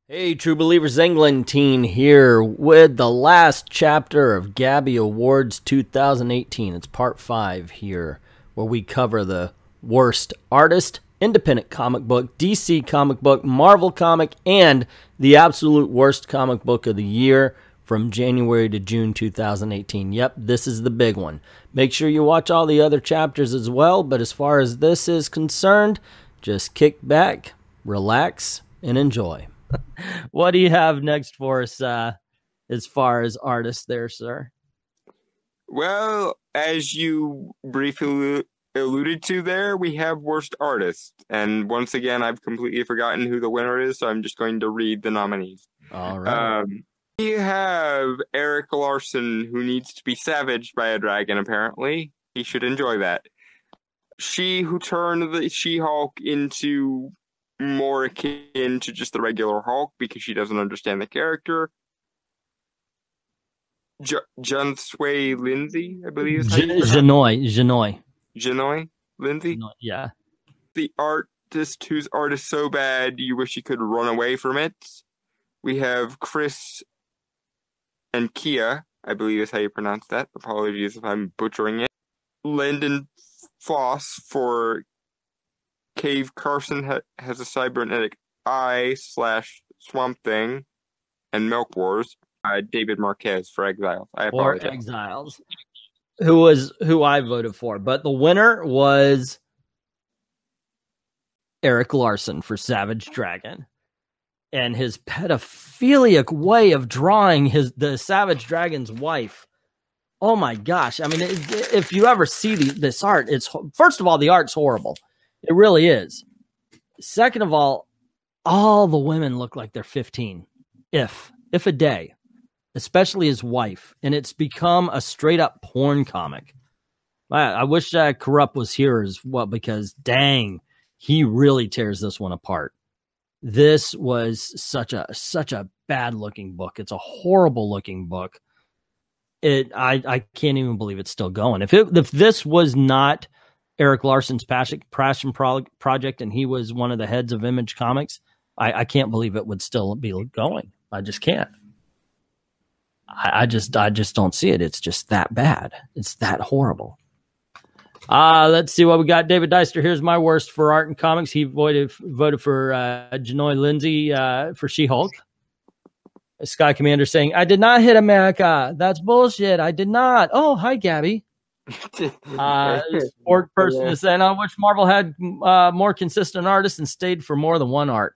Hey, True Believers, Englentine here with the last chapter of GABBY Awards 2018. It's part 5 here, where we cover the worst artist, independent comic book, DC comic book, Marvel comic, and the absolute worst comic book of the year from January to June 2018. Yep, this is the big one. Make sure you watch all the other chapters as well, but as far as this is concerned, just kick back, relax, and enjoy. What do you have next for us as far as artists there, sir? Well, as you briefly alluded to there, we have worst artist. And once again, I've completely forgotten who the winner is, so I'm just going to read the nominees. All right. We have Erik Larsen, who needs to be savaged by a dragon, apparently. He should enjoy that. She Who Turned the She-Hulk into more akin to just the regular Hulk because she doesn't understand the character. Junsway Lindsay, I believe is how you pronounce it. Janoy Lindsay? Yeah. The artist whose art is so bad you wish you could run away from it. We have Chris and Kia, I believe is how you pronounce that. Apologies if I'm butchering it. Lyndon Foss for Cave Carson has a cybernetic eye / Swamp Thing and Milk Wars. David Marquez for Exiles. I apologize. For Exiles, who I voted for, but the winner was Erik Larsen for Savage Dragon, and his pedophilic way of drawing the Savage Dragon's wife. Oh my gosh! I mean, if you ever see this art, it's first of all the art's horrible. It really is. Second of all the women look like they're 15, if a day, especially his wife. And it's become a straight up porn comic. I wish Corrupt was here as well, because dang, he really tears this one apart. This was such a bad looking book. It's a horrible looking book. I can't even believe it's still going. If this was not Erik Larsen's passion project, and he was one of the heads of Image Comics, I can't believe it would still be going. I just can't. I just don't see it. It's just that bad. It's that horrible. Let's see what we got. David Deister, here's my worst for art and comics. He voted for Janoy Lindsay for She-Hulk. Sky Commander saying, I did not hit America. That's bullshit. I did not. Oh, hi, Gabby. Sport person is saying, I wish Marvel had more consistent artists and stayed for more than one arc.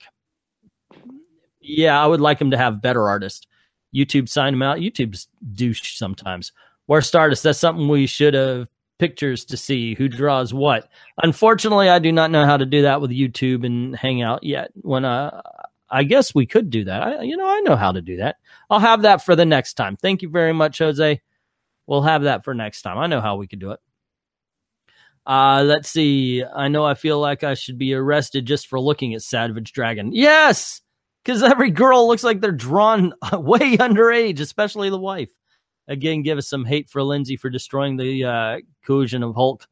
Yeah, I would like him to have better artists. YouTube signed him out. YouTube's douche sometimes. Worst artist, that's something we should have pictures to see who draws what. Unfortunately, I do not know how to do that with YouTube and Hangout yet. When I guess we could do that. I know how to do that. I'll have that for the next time. Thank you very much, Jose. We'll have that for next time. I know how we could do it. Let's see. I know I feel like I should be arrested just for looking at Savage Dragon. Yes! Because every girl looks like they're drawn way underage, especially the wife. Again, give us some hate for Lindsay for destroying the cohesion of Hulk.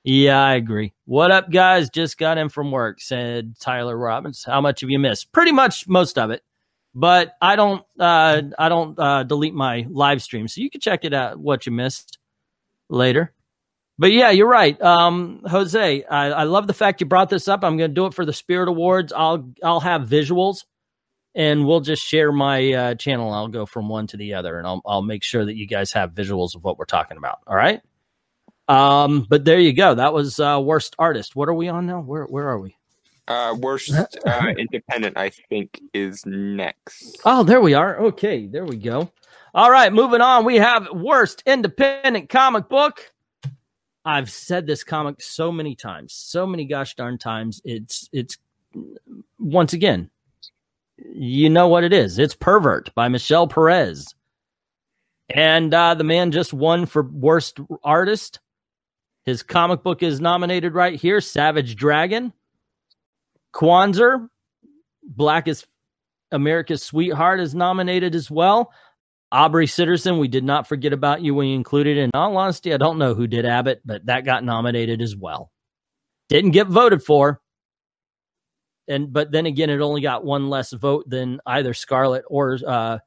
Yeah, I agree. What up, guys? Just got in from work, said Tyler Robbins. How much have you missed? Pretty much most of it. But I don't delete my live stream, so you can check it out what you missed later. But yeah, you're right, Jose. I love the fact you brought this up. I'm going to do it for the Spirit Awards. I'll have visuals, and we'll just share my channel. I'll go from one to the other, and I'll make sure that you guys have visuals of what we're talking about. All right. But there you go. That was worst artist. What are we on now? Where are we? Worst independent, I think, is next. Oh, there we are. Okay, there we go. All right, moving on. We have worst independent comic book. I've said this comic so many times, so many gosh darn times. It's once again, you know what it is. It's Pervert by Michel Perez. And the man just won for worst artist. His comic book is nominated right here, Savage Dragon. Kwanzaa, Black is America's Sweetheart, is nominated as well. Aubrey Sitterson, we did not forget about you when you included it. In all honesty, I don't know who did Abbott, but that got nominated as well. Didn't get voted for. but then again, it only got one less vote than either Scarlet or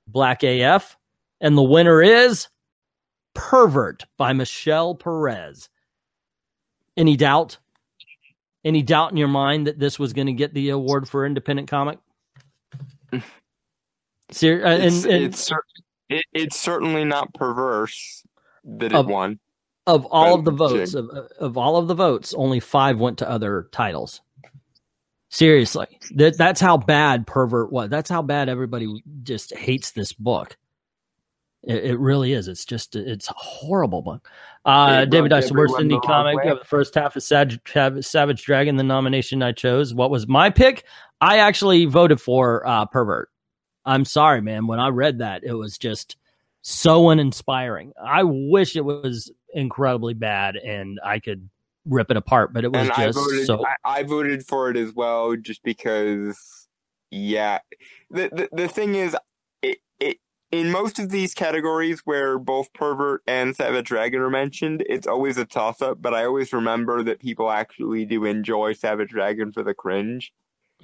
Black AF. And the winner is Pervert by Michelle Perez. Any doubt? Any doubt in your mind that this was going to get the award for independent comic? It's certainly not perverse that it won. Of all of the votes, of all of the votes, only 5 went to other titles. Seriously, that's how bad Pervert was. That's how bad everybody just hates this book. It really is. It's a horrible book. David Dice, the worst indie comic. The first half is Savage Dragon, the nomination I chose. What was my pick? I actually voted for Pervert. I'm sorry, man. When I read that, it was just so uninspiring. I wish it was incredibly bad and I could rip it apart, but it was I voted for it as well, just because. Yeah, the thing is, in most of these categories where both Pervert and Savage Dragon are mentioned, it's always a toss-up, but I always remember that people actually do enjoy Savage Dragon for the cringe,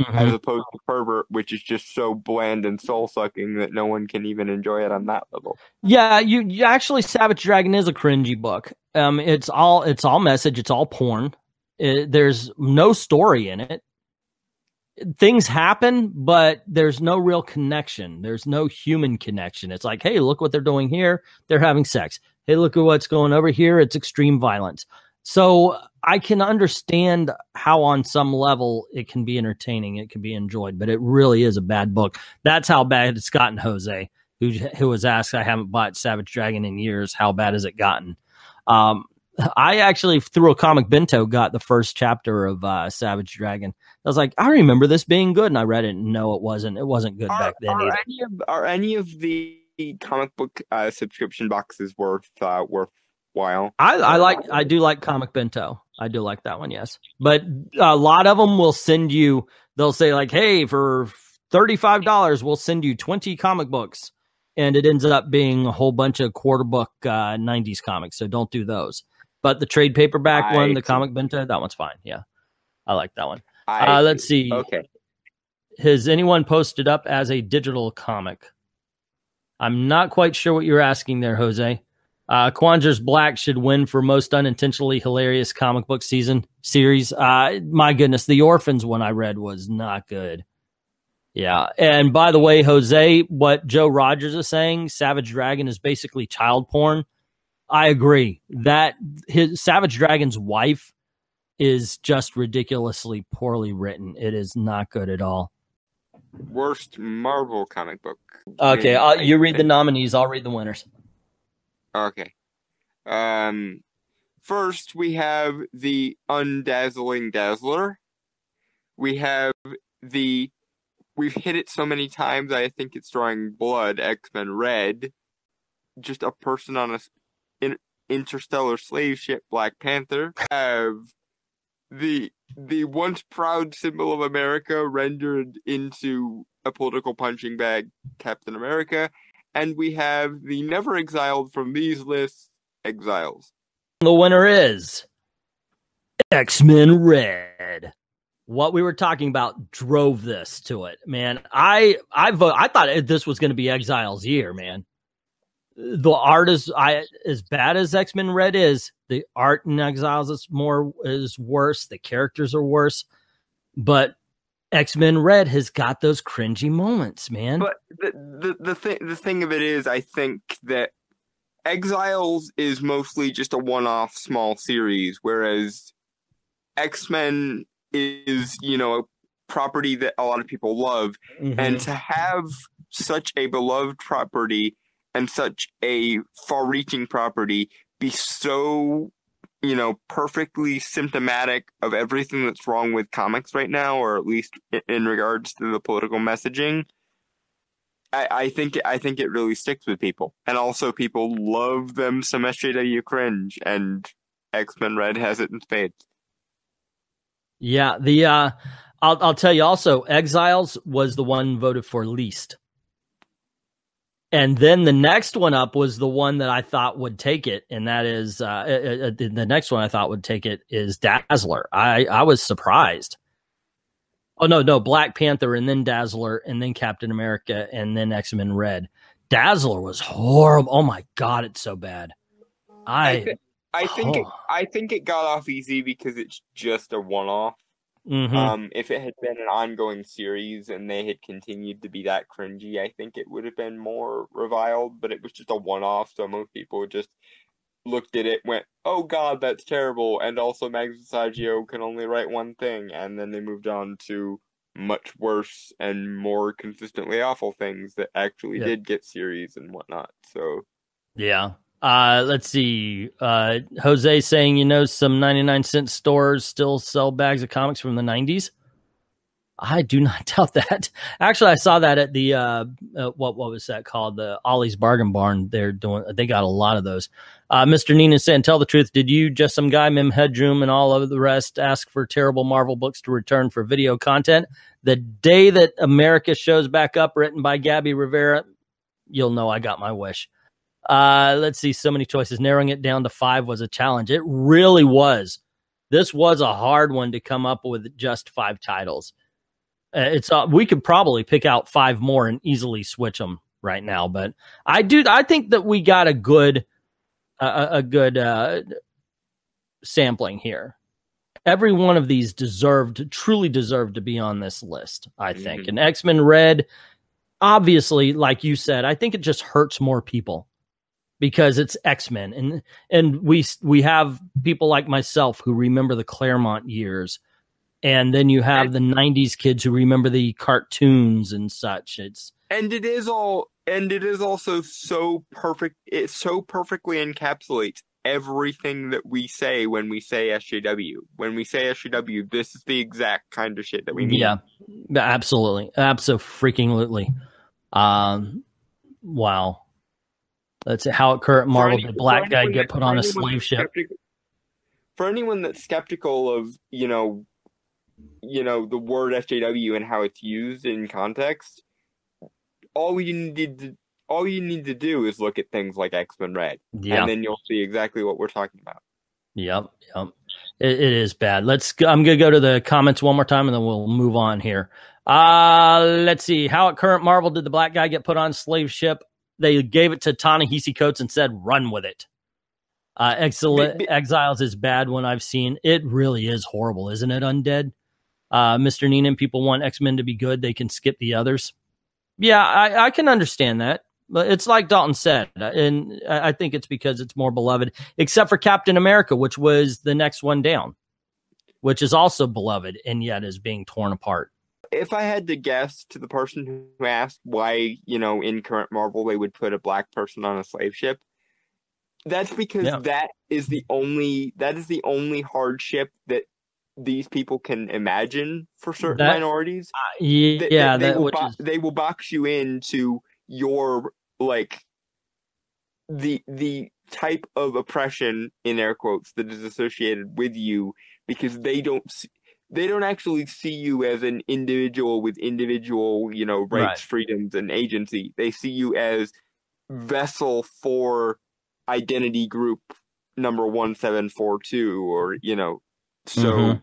as opposed to Pervert, which is just so bland and soul-sucking that no one can even enjoy it on that level. Yeah, you actually, Savage Dragon is a cringy book. It's all message, it's all porn. There's no story in it. Things happen, but there's no real connection. There's no human connection. It's like, hey, look what they're doing here. They're having sex. Hey, look at what's going over here. It's extreme violence. So I can understand how on some level it can be entertaining. It can be enjoyed, but it really is a bad book. That's how bad it's gotten, Jose, who was asked, I haven't bought Savage Dragon in years. How bad has it gotten? I actually, through a comic bento, got the first chapter of Savage Dragon. I was like, I remember this being good, and I read it, and no, it wasn't. It wasn't good back then either. Are any of the comic book subscription boxes worthwhile? I do like comic bento. I do like that one, yes. But a lot of them will send you, they'll say like, hey, for $35, we'll send you 20 comic books. And it ends up being a whole bunch of quarter book 90s comics, so don't do those. But the trade paperback one, the comic bento, that one's fine. Yeah, I like that one. Let's see. Okay. Has anyone posted up as a digital comic? I'm not quite sure what you're asking there, Jose. Kwanzaa's Black should win for most unintentionally hilarious comic book series. My goodness, the Orphans one I read was not good. Yeah, and by the way, Jose, what Joe Rogers is saying, Savage Dragon is basically child porn. I agree that his Savage Dragon's wife is just ridiculously poorly written. It is not good at all. Worst Marvel comic book. Okay, you read the nominees. I'll read the winners. Okay. First, we have the Undazzling Dazzler. We have we've hit it so many times, I think it's drawing blood, X-Men Red. Just a person on an interstellar slave ship, Black Panther. Have the once proud symbol of America rendered into a political punching bag, Captain America. And we have the never exiled from these lists, Exiles. The winner is X-Men Red. What we were talking about drove this to it, man. I thought this was going to be Exiles' year, man. The art is as bad as X-Men Red is. The art in Exiles is worse. The characters are worse, but X-Men Red has got those cringy moments, man. But the thing of it is, I think that Exiles is mostly just a one-off small series, whereas X-Men is, a property that a lot of people love. Mm-hmm. And to have such a beloved property and such a far-reaching property be so, perfectly symptomatic of everything that's wrong with comics right now, or at least in regards to the political messaging, I think it really sticks with people. And also people love them so much that you cringe, and X-Men Red has it in spades. Yeah, I'll tell you also, Exiles was the one voted for least. And then the next one up was the one that I thought would take it, and that is the next one I thought would take it is Dazzler. I was surprised. Oh, no, Black Panther and then Dazzler and then Captain America and then X-Men Red. Dazzler was horrible. Oh, my God, it's so bad. I think it got off easy because it's just a one-off. Mm-hmm. If it had been an ongoing series and they had continued to be that cringy, I think it would have been more reviled, but it was just a one-off, so most people just looked at it, went, oh god, that's terrible, and also Max Masaggio can only write one thing, and then they moved on to much worse and more consistently awful things that actually did get series and whatnot, so... Yeah. Let's see. Jose saying, some 99-cent stores still sell bags of comics from the 90s. I do not doubt that. Actually, I saw that at the what was that called? The Ollie's Bargain Barn. They got a lot of those. Mr. Nina saying, tell the truth. Did you, just some guy, Mim Headroom, and all of the rest ask for terrible Marvel books to return for video content? The day that America shows back up, written by Gabby Rivera, you'll know I got my wish. Let's see. So many choices. Narrowing it down to 5 was a challenge. It really was. This was a hard one to come up with just 5 titles. We could probably pick out 5 more and easily switch them right now, but I think that we got a good sampling here. Every one of these truly deserved to be on this list, I think. And X-Men Red, obviously, like you said, I think it just hurts more people because it's X-Men, and we have people like myself who remember the Claremont years. And then you have the 90s kids who remember the cartoons and such. It is also so perfect. It so perfectly encapsulates everything that we say when we say SJW. When we say SJW, this is the exact kind of shit that we mean. Yeah, absolutely. Absolutely. Wow. That's how at current Marvel did Black Guy get put on a slave ship. For anyone that's skeptical of, the word SJW and how it's used in context, all you need to do is look at things like X-Men Red, and then you'll see exactly what we're talking about. Yep. It is bad. I'm gonna go to the comments one more time, and then we'll move on here. Let's see. How at current Marvel did the Black Guy get put on slave ship? They gave it to Ta-Nehisi Coates and said, "Run with it." Exiles is bad one I've seen. It really is horrible, isn't it? Undead. Mr. Neenan, people want X-Men to be good. They can skip the others. Yeah, I can understand that. But it's like Dalton said, and I think it's because it's more beloved, except for Captain America, which was the next one down, which is also beloved and yet is being torn apart. If I had to guess to the person who asked why, in current Marvel they would put a black person on a slave ship, that's because that is the only hardship that these people can imagine for certain minorities. They will box you into your the type of oppression, in air quotes, that is associated with you, because they don't actually see you as an individual with individual rights, freedoms, and agency. They see you as vessel for identity group number 1742, or so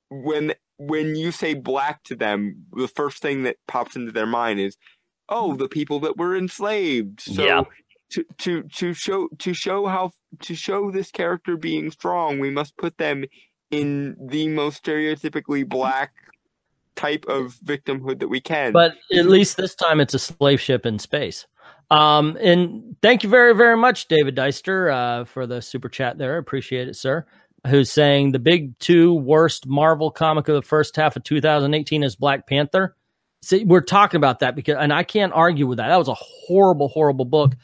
when you say black to them, the first thing that pops into their mind is, oh, the people that were enslaved. So to show this character being strong, we must put them in the most stereotypically black type of victimhood that we can. But at least this time it's a slave ship in space. And thank you very, very much, David Deister, for the super chat there. Appreciate it, sir. Who's saying the big 2 worst Marvel comic of the first half of 2018 is Black Panther. See, we're talking about that and I can't argue with that. That was a horrible, horrible book.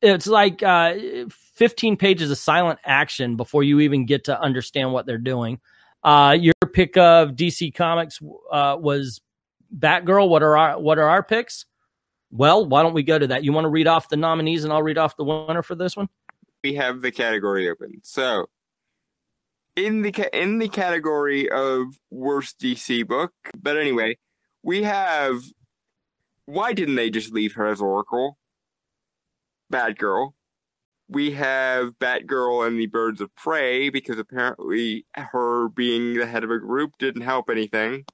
It's like 15 pages of silent action before you even get to understand what they're doing. Your pick of DC Comics was Batgirl. What are our picks? Well, why don't we go to that? You want to read off the nominees and I'll read off the winner for this one? We have the category open. So, in the category of worst DC book, but anyway, we have, why didn't they just leave her as Oracle? Batgirl. We have Batgirl and the Birds of Prey, because apparently her being the head of a group didn't help anything.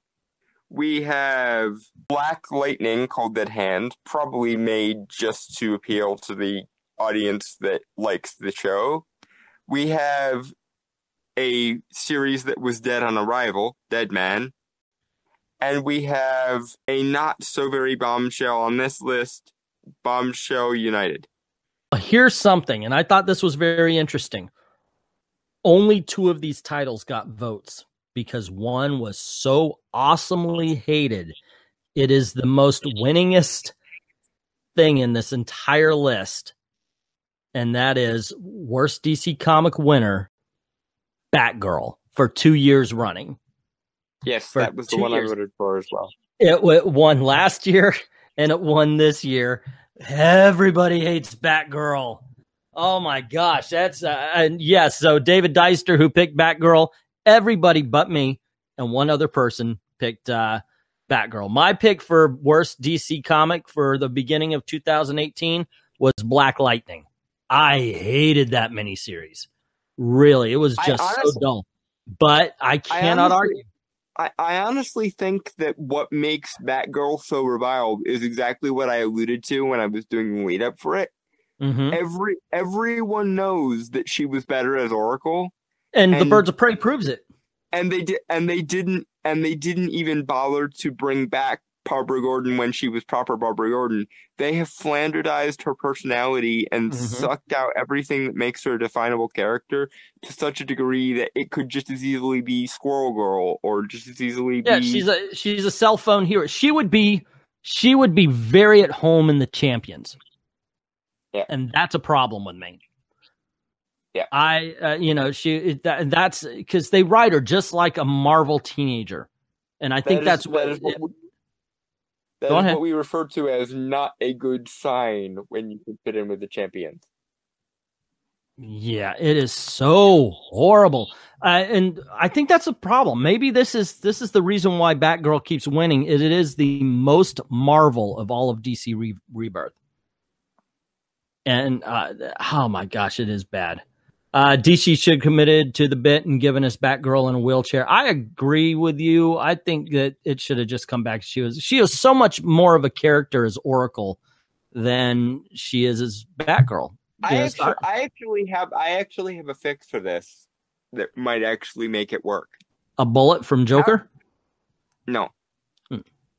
We have Black Lightning called Dead Hand, probably made just to appeal to the audience that likes the show. We have a series that was dead on arrival, Dead Man. And we have a not so very bombshell on this list, Bombshell United. Here's something, and I thought this was very interesting. Only 2 of these titles got votes because one was so awesomely hated. It is the most winningest thing in this entire list, and that is worst DC comic winner, Batgirl, for 2 years running. Yes, that was the one I voted for as well. It won last year, and it won this year. Everybody hates Batgirl. Oh my gosh, that's and yes. So David Deister, who picked Batgirl, everybody but me and one other person picked Batgirl. My pick for worst DC comic for the beginning of 2018 was Black Lightning. I hated that miniseries. Really, it was just so dull. But I cannot argue. I honestly think that what makes Batgirl so reviled is exactly what I alluded to when I was doing the lead up for it. Mm-hmm. Everyone knows that she was better as Oracle, and the Birds of Prey proves it. And they didn't even bother to bring back Barbara Gordon when she was proper Barbara Gordon. They have flanderized her personality and sucked out everything that makes her a definable character to such a degree that it could just as easily be Squirrel Girl or just as easily be... Yeah, she's a cell phone hero. She would be very at home in the Champions. Yeah. And that's a problem with me. Yeah. That's because they write her just like a Marvel teenager. And I think that's what we refer to as not a good sign when you can fit in with the Champions. Yeah, it is so horrible. And I think that's a problem. Maybe this is the reason why Batgirl keeps winning. It is the most Marvel of all of DC Rebirth. And oh my gosh, it is bad. DC should have committed to the bit and given us Batgirl in a wheelchair. I agree with you. I think that it should have just come back. She is so much more of a character as Oracle than she is as Batgirl. I actually have a fix for this that might actually make it work. A bullet from Joker? No.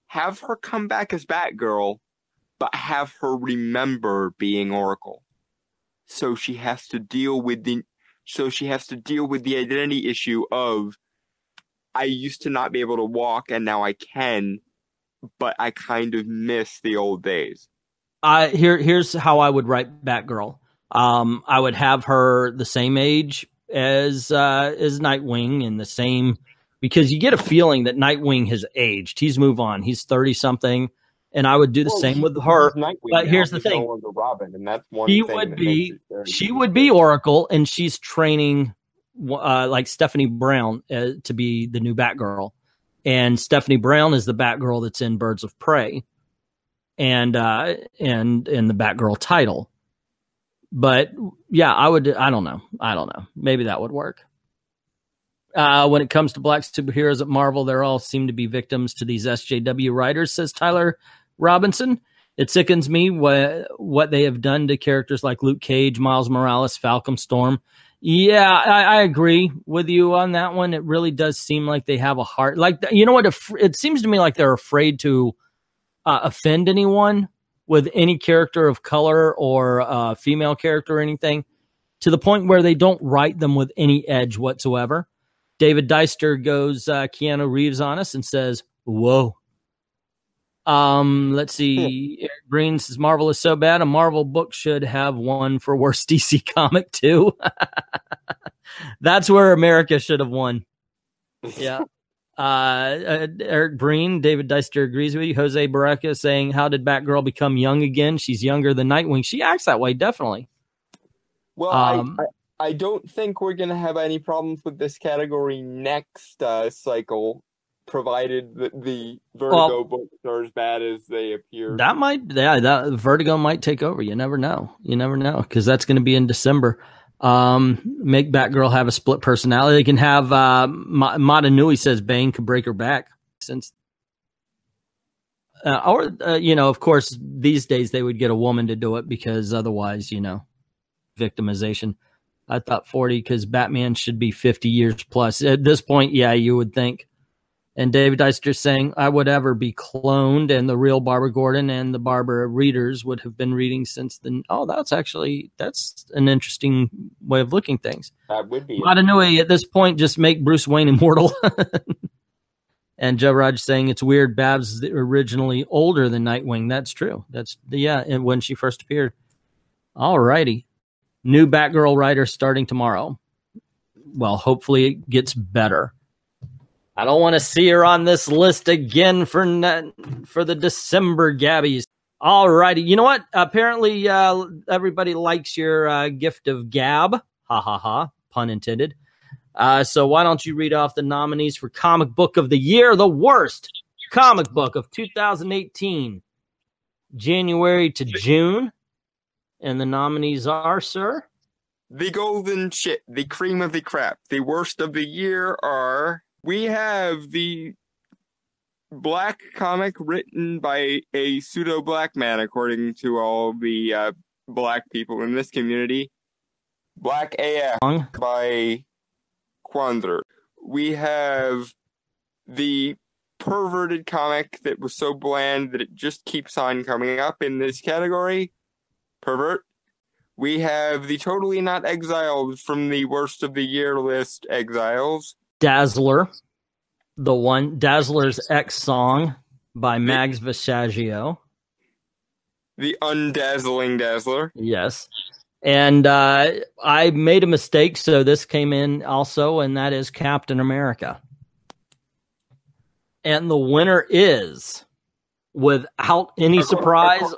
Have her come back as Batgirl, but have her remember being Oracle. So she has to deal with the identity issue of, I used to not be able to walk and now I can, but I kind of miss the old days. Here's how I would write Batgirl. I would have her the same age as Nightwing and the same, because you get a feeling that Nightwing has aged. He's moved on. He's 30 something. And I would do the same with her. But here's the thing. Robin, and that's one she would be Oracle, and she's training like Stephanie Brown to be the new Batgirl. And Stephanie Brown is the Batgirl that's in Birds of Prey and the Batgirl title. But yeah, I don't know. Maybe that would work. When it comes to black superheroes at Marvel, they all seem to be victims to these SJW writers, says Tyler Robinson. It sickens me what they have done to characters like Luke Cage, Miles Morales, Falcon Storm. Yeah, I agree with you on that one. It really does seem like they have a heart. Like, you know what? It seems to me like they're afraid to offend anyone with any character of color or female character or anything, to the point where they don't write them with any edge whatsoever. David Deister goes Keanu Reeves on us and says, whoa. Let's see. Eric Green says Marvel is so bad. A Marvel book should have won for worst DC comic too. That's where America should have won. Yeah. Eric Breen, David Deister agrees with you. Jose Barreca saying, how did Batgirl become young again? She's younger than Nightwing. She acts that way, definitely. Well, I don't think we're going to have any problems with this category next cycle, provided that the Vertigo books are as bad as they appear. That Vertigo might take over. You never know, because that's going to be in December. Make Batgirl have a split personality. They can have Mata Nui says Bane could break her back. Since Of course, these days they would get a woman to do it because otherwise, victimization. I thought 40 because Batman should be 50 years plus. At this point, yeah, you would think. And David Deister saying, I would ever be cloned, and the real Barbara Gordon and the Barbara readers would have been reading since then. Oh, that's an interesting way of looking things. That would be. Matanui, at this point, just make Bruce Wayne immortal. And Joe Raj saying it's weird Babs is originally older than Nightwing. That's true. And when she first appeared. All righty. New Batgirl writer starting tomorrow. Well, hopefully it gets better. I don't want to see her on this list again for the December Gabbies. All righty. You know what? Apparently everybody likes your gift of gab. Ha ha ha. Pun intended. So why don't you read off the nominees for Comic Book of the Year, the worst comic book of 2018, January to June. And the nominees are, sir? The golden shit, the cream of the crap. The worst of the year are... We have the black comic written by a pseudo-black man, according to all the black people in this community. Black AF by Quandr. We have the perverted comic that was so bland that it just keeps on coming up in this category. Pervert. We have the totally not exiled from the worst of the year list, Exiles. Dazzler, Dazzler's X song by Mags Visaggio. The undazzling Dazzler. Yes. And I made a mistake, so this came in also, and that is Captain America. And the winner is, without any surprise...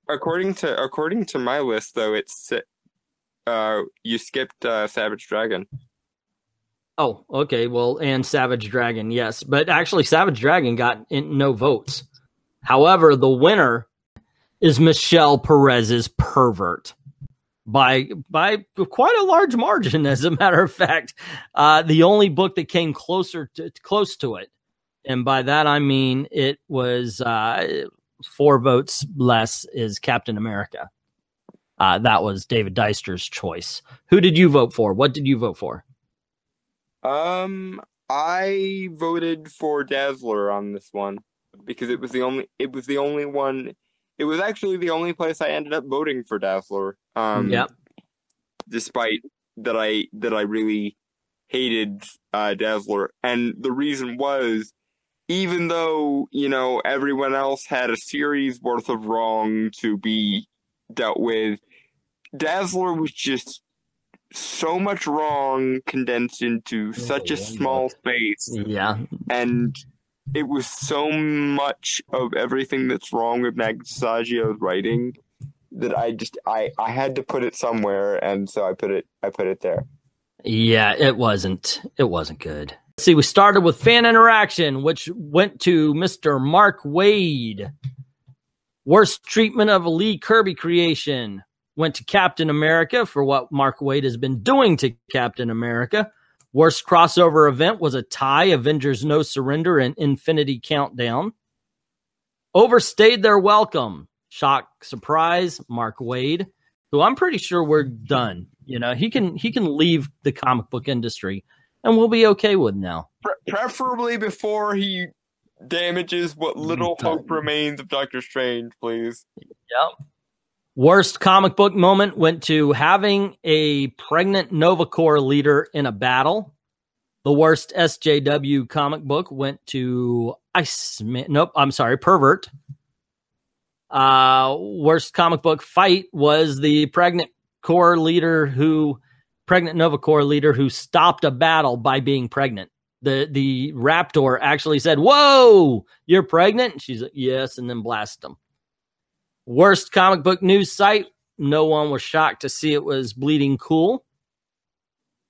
According to my list, though, it's you skipped Savage Dragon. Oh, okay. Well, and Savage Dragon, yes. But actually, Savage Dragon got no votes. However, the winner is Michelle Perez's Pervert by quite a large margin, as a matter of fact. The only book that came close to it, and by that I mean it was 4 votes less, is Captain America. That was David Deister's choice. Who did you vote for? What did you vote for? I voted for Dazzler on this one because it was the only one. It was actually the only place I ended up voting for Dazzler. Yep. Despite that I really hated Dazzler, and the reason was, even though everyone else had a series worth of wrong to be dealt with, Dazzler was just so much wrong condensed into such a small space. Yeah. And it was so much of everything that's wrong with Visaggio's writing that I had to put it somewhere, and so I put it there. Yeah, it wasn't good. Let's see, we started with fan interaction, which went to Mr. Mark Waid. Worst treatment of a Lee Kirby creation went to Captain America for what Mark Waid has been doing to Captain America. Worst crossover event was a tie, Avengers No Surrender and Infinity Countdown. Overstayed their welcome. Shock, surprise, Mark Waid, who I'm pretty sure we're done. He can leave the comic book industry, and we'll be okay with now. Preferably before he damages what little hope remains of Doctor Strange, please. Yep. Worst comic book moment went to having a pregnant Nova Corps leader in a battle. The worst SJW comic book went to Pervert. Worst comic book fight was the pregnant Nova Corps leader who stopped a battle by being pregnant. The Raptor actually said, "Whoa, you're pregnant?" She's like, "Yes," and then blasted him. Worst comic book news site. No one was shocked to see it was Bleeding Cool.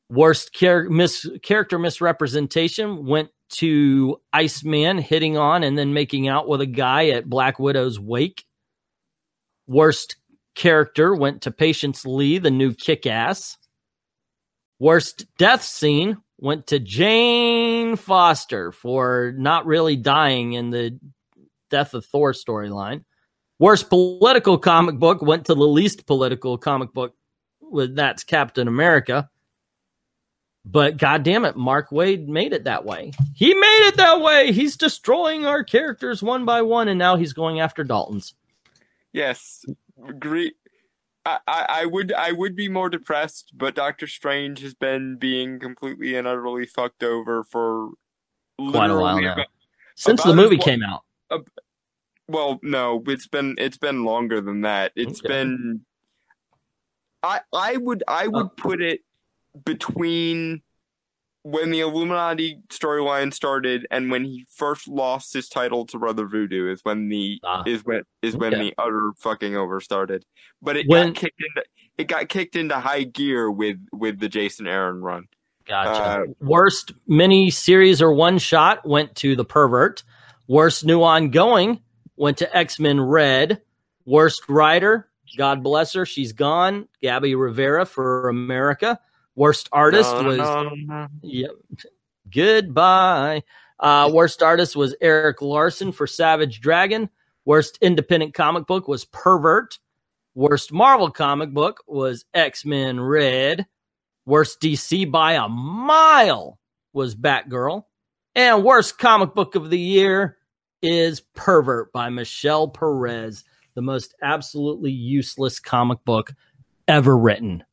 Worst character misrepresentation went to Iceman hitting on and then making out with a guy at Black Widow's wake. Worst character went to Patience Lee, the new Kick-Ass. Worst death scene went to Jane Foster for not really dying in the Death of Thor storyline. Worst political comic book went to the least political comic book. That's Captain America. But goddamn it, Mark Waid made it that way. He made it that way. He's destroying our characters one by one, and now he's going after Dalton's. Yes, agree. I would be more depressed, but Doctor Strange has been being completely and utterly fucked over for quite a while now. Since the movie came out. Well, no, it's been longer than that. It's been. I would put it between when the Illuminati storyline started and when he first lost his title to Brother Voodoo is when the utter fucking over started. But it got kicked into high gear with the Jason Aaron run. Gotcha. Worst mini series or one shot went to The Pervert. Worst new ongoing went to X-Men Red. Worst writer, God bless her, she's gone, Gabby Rivera for America. Worst artist goodbye. Worst artist was Eric Larson for Savage Dragon. Worst independent comic book was Pervert. Worst Marvel comic book was X-Men Red. Worst DC by a mile was Batgirl. And worst comic book of the year is Pervert by Michelle Perez, the most absolutely useless comic book ever written.